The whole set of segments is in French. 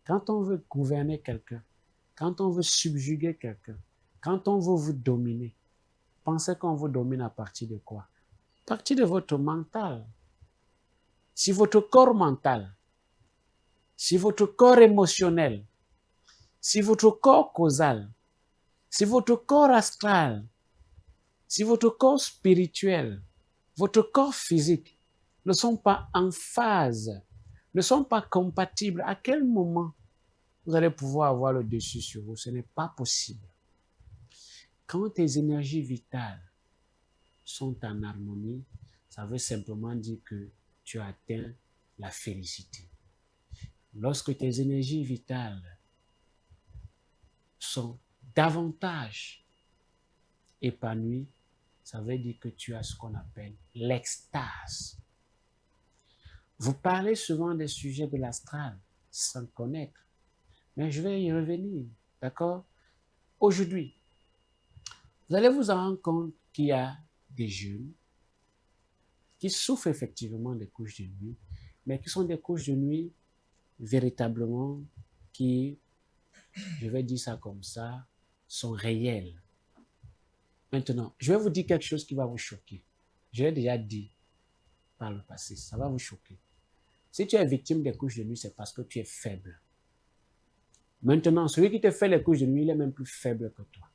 Quand on veut gouverner quelqu'un, quand on veut subjuguer quelqu'un, quand on veut vous dominer, pensez qu'on vous domine à partir de quoi? À partir de votre mental. Si votre corps mental, si votre corps émotionnel, si votre corps causal, si votre corps astral, si votre corps spirituel, votre corps physique ne sont pas en phase, ne sont pas compatibles, à quel moment vous allez pouvoir avoir le dessus sur vous? Ce n'est pas possible. Quand tes énergies vitales sont en harmonie, ça veut simplement dire que tu as atteint la félicité. Lorsque tes énergies vitales sont davantage épanouies, ça veut dire que tu as ce qu'on appelle l'extase. Vous parlez souvent des sujets de l'astral sans connaître, mais je vais y revenir, d'accord? Aujourd'hui, vous allez vous en rendre compte qu'il y a des jeunes qui souffrent effectivement des couches de nuit, mais qui sont des couches de nuit véritablement qui, je vais dire ça comme ça, sont réelles. Maintenant, je vais vous dire quelque chose qui va vous choquer. Je l'ai déjà dit par le passé, ça va vous choquer. Si tu es victime des couches de nuit, c'est parce que tu es faible. Maintenant, celui qui te fait les couches de nuit, il est même plus faible que toi.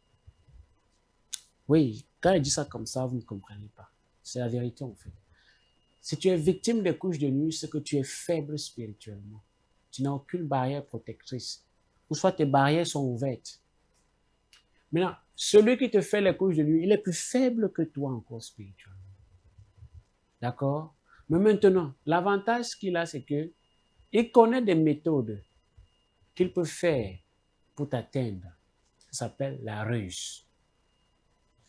Oui, quand il dit ça comme ça, vous ne comprenez pas. C'est la vérité en fait. Si tu es victime des couches de nuit, c'est que tu es faible spirituellement. Tu n'as aucune barrière protectrice. Ou soit tes barrières sont ouvertes. Maintenant, celui qui te fait les couches de nuit, il est plus faible que toi encore spirituellement. D'accord? Mais maintenant, l'avantage qu'il a, c'est que il connaît des méthodes qu'il peut faire pour t'atteindre. Ça s'appelle la ruse.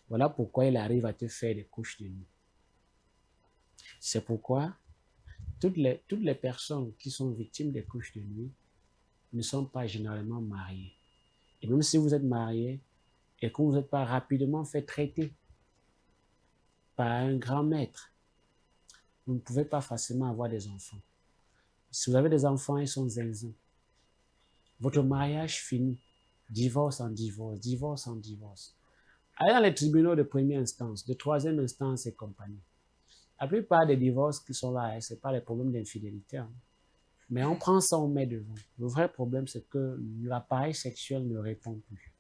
Voilà pourquoi il arrive à te faire des couches de nuit. C'est pourquoi toutes les personnes qui sont victimes des couches de nuit ne sont pas généralement mariées. Et même si vous êtes marié et que vous n'êtes pas rapidement fait traiter par un grand maître, vous ne pouvez pas facilement avoir des enfants. Si vous avez des enfants, ils sont zinzin. Votre mariage finit. Divorce en divorce, divorce en divorce. Allez dans les tribunaux de première instance, de troisième instance et compagnie. La plupart des divorces qui sont là, ce n'est pas les problèmes d'infidélité. Hein. Mais on prend ça, on met devant. Le vrai problème, c'est que l'appareil sexuel ne répond plus.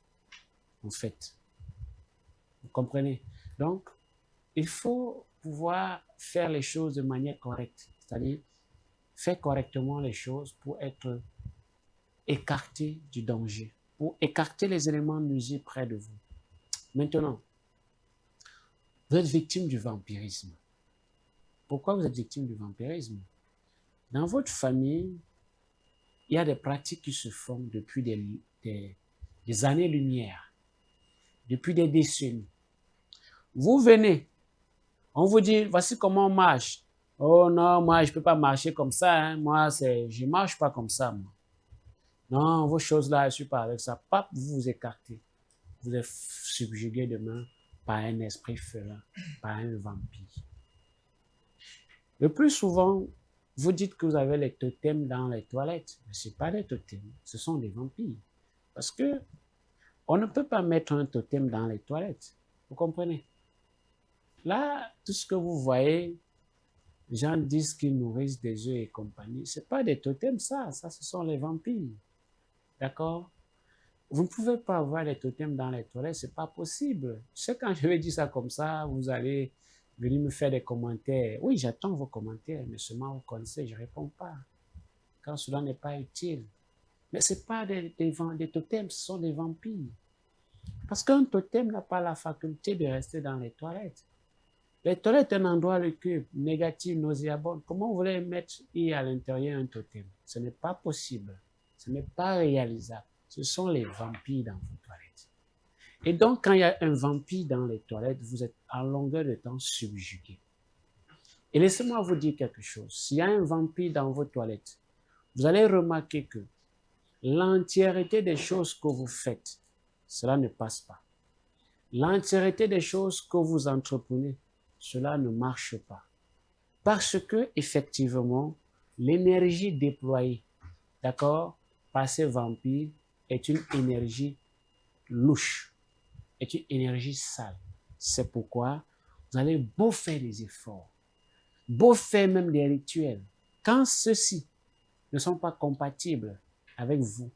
En fait. Vous comprenez? Donc, il faut pouvoir faire les choses de manière correcte. C'est-à-dire, faire correctement les choses pour être écarté du danger, pour écarter les éléments nuisibles près de vous. Maintenant, vous êtes victime du vampirisme. Pourquoi vous êtes victime du vampirisme? Dans votre famille, il y a des pratiques qui se font depuis des années-lumière, depuis des décennies. Vous venez, on vous dit, voici comment on marche. Oh non, moi, je ne peux pas marcher comme ça. Hein. Moi, je ne marche pas comme ça. Moi. Non, vos choses-là, je ne suis pas avec ça. Pas vous vous écartez. Vous êtes subjugué demain par un esprit félin, par un vampire. Le plus souvent, vous dites que vous avez les totems dans les toilettes. Mais ce n'est pas des totems, ce sont des vampires. Parce que on ne peut pas mettre un totem dans les toilettes. Vous comprenez? Là, tout ce que vous voyez, les gens disent qu'ils nourrissent des œufs et compagnie. Ce n'est pas des totems, ça, ce sont les vampires. D'accord? Vous ne pouvez pas avoir les totems dans les toilettes, ce n'est pas possible. Je sais, quand je vais dire ça comme ça, vous allez venir me faire des commentaires. Oui, j'attends vos commentaires, mais seulement vous connaissez, je ne réponds pas. Quand cela n'est pas utile. Mais ce n'est pas des totems, ce sont des vampires. Parce qu'un totem n'a pas la faculté de rester dans les toilettes. Les toilettes sont un endroit lugubre, négatif, nauséabond. Comment vous voulez mettre à l'intérieur un totem? Ce n'est pas possible. Ce n'est pas réalisable. Ce sont les vampires dans vos toilettes. Et donc, quand il y a un vampire dans les toilettes, vous êtes en longueur de temps subjugué. Et laissez-moi vous dire quelque chose. S'il y a un vampire dans vos toilettes, vous allez remarquer que l'entièreté des choses que vous faites, cela ne passe pas. L'entièreté des choses que vous entreprenez, cela ne marche pas. Parce que, effectivement, l'énergie déployée, d'accord, par ces vampires est une énergie louche, est une énergie sale. C'est pourquoi vous allez beau faire des efforts, beau faire même des rituels. Quand ceux-ci ne sont pas compatibles avec vous,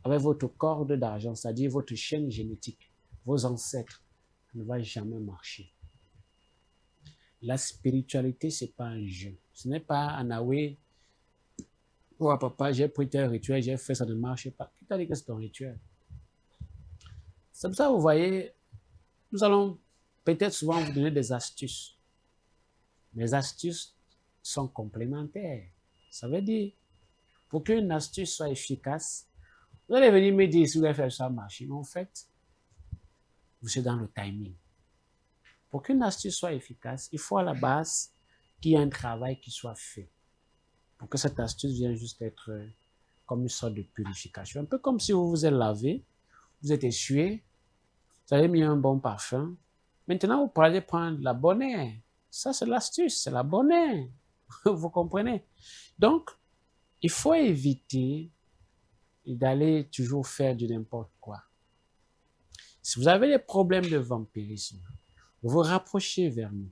avec votre corde d'argent, c'est-à-dire votre chaîne génétique, vos ancêtres, ça ne va jamais marcher. La spiritualité, ce n'est pas un jeu. Ce n'est pas un away. Oh papa, j'ai pris tel rituel, j'ai fait, ça ne marche pas. Qui t'a dit que c'est ton rituel? C'est pour ça, vous voyez, nous allons peut-être souvent vous donner des astuces. Les astuces sont complémentaires. Ça veut dire, pour qu'une astuce soit efficace, vous allez venir me dire si vous allez faire ça marcher. Mais en fait, vous êtes dans le timing. Pour qu'une astuce soit efficace, il faut à la base qu'il y ait un travail qui soit fait. Pour que cette astuce vienne juste être comme une sorte de purification. Un peu comme si vous vous êtes lavé, vous êtes essuyé, vous avez mis un bon parfum. Maintenant, vous pourrez prendre la bonne air. Ça, c'est l'astuce, c'est la bonne air. Vous comprenez? Donc, il faut éviter d'aller toujours faire du n'importe quoi. Si vous avez des problèmes de vampirisme, vous vous rapprochez vers nous,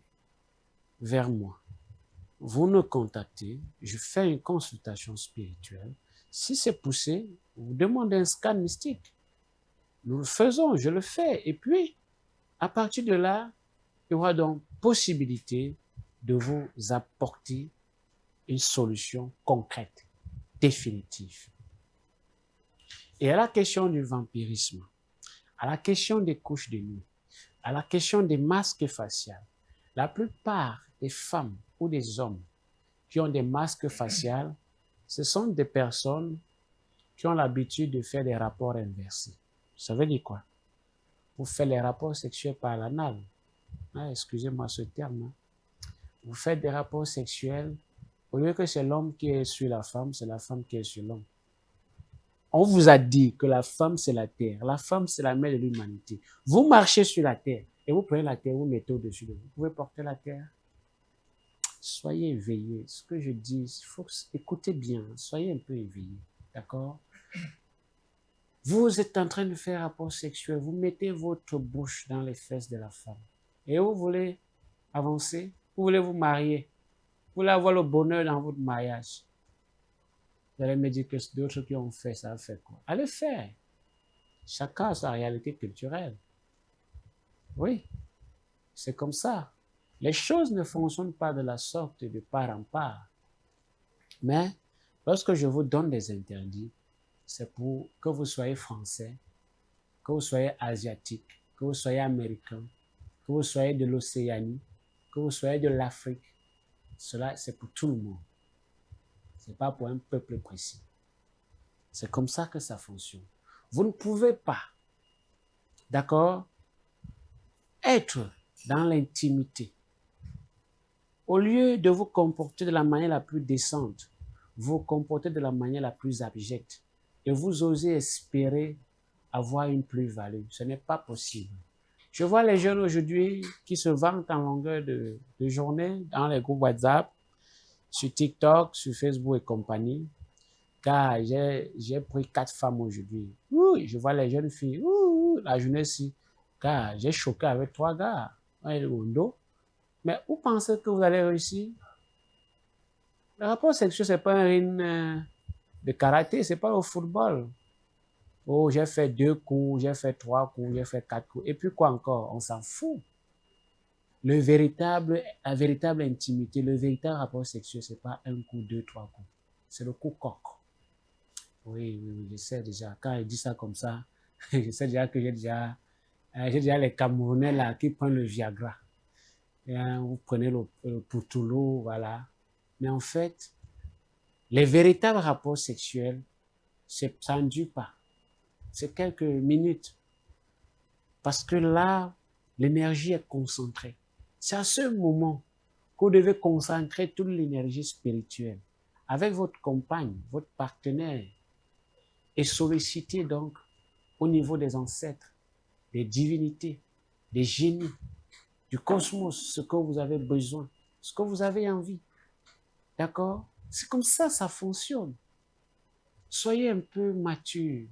vers moi. Vous nous contactez, je fais une consultation spirituelle. Si c'est poussé, vous demandez un scan mystique. Nous le faisons, je le fais. Et puis, à partir de là, il y aura donc possibilité de vous apporter une solution concrète, définitive. Et à la question du vampirisme, à la question des couches de nuit, à la question des masques faciaux, la plupart des femmes ou des hommes qui ont des masques faciaux, ce sont des personnes qui ont l'habitude de faire des rapports inversés. Ça veut dire quoi? Vous faites les rapports sexuels par l'anal. Ah, excusez-moi ce terme. Vous faites des rapports sexuels, au lieu que c'est l'homme qui est sur la femme, c'est la femme qui est sur l'homme. On vous a dit que la femme, c'est la terre. La femme, c'est la mère de l'humanité. Vous marchez sur la terre et vous prenez la terre, vous mettez au-dessus de vous. Vous pouvez porter la terre. Soyez éveillés. Ce que je dis, il faut écouter bien. Soyez un peu éveillés. D'accord? Vous êtes en train de faire un rapport sexuel. Vous mettez votre bouche dans les fesses de la femme. Et vous voulez avancer? Vous voulez vous marier? Vous voulez avoir le bonheur dans votre mariage? Vous allez me dire que d'autres qui ont fait ça, fait quoi? Allez faire. Chacun a sa réalité culturelle. Oui, c'est comme ça. Les choses ne fonctionnent pas de la sorte de part en part. Mais lorsque je vous donne des interdits, c'est pour que vous soyez français, que vous soyez asiatique, que vous soyez américain, que vous soyez de l'Océanie, que vous soyez de l'Afrique. Cela, c'est pour tout le monde. Ce n'est pas pour un peuple précis. C'est comme ça que ça fonctionne. Vous ne pouvez pas, d'accord, être dans l'intimité. Au lieu de vous comporter de la manière la plus décente, vous vous comportez de la manière la plus abjecte et vous osez espérer avoir une plus-value. Ce n'est pas possible. Je vois les jeunes aujourd'hui qui se vantent en longueur de journée dans les groupes WhatsApp, sur TikTok, sur Facebook et compagnie, car j'ai pris 4 femmes aujourd'hui. Je vois les jeunes filles, la journée-ci, car j'ai choqué avec 3 gars. Mais où pensez que vous allez réussir? Le rapport sexuel, ce n'est pas un ring de karaté, ce n'est pas au football. Oh, j'ai fait 2 coups, j'ai fait 3 coups, j'ai fait 4 coups. Et puis quoi encore? On s'en fout. La véritable intimité, le véritable rapport sexuel, ce n'est pas 1 coup, 2, 3 coups. C'est le coup coq. Oui, je sais déjà. Quand il dit ça comme ça, je sais déjà que j'ai déjà les Camerounais là qui prennent le Viagra. Et, vous prenez le Poutoulou, voilà. Mais en fait, les véritables rapports sexuels, ça ne dure pas. C'est quelques minutes. Parce que là, l'énergie est concentrée. C'est à ce moment que vous devez concentrer toute l'énergie spirituelle avec votre compagne, votre partenaire, et solliciter donc au niveau des ancêtres, des divinités, des génies, du cosmos, ce que vous avez besoin, ce que vous avez envie. D'accord? C'est comme ça fonctionne. Soyez un peu mature.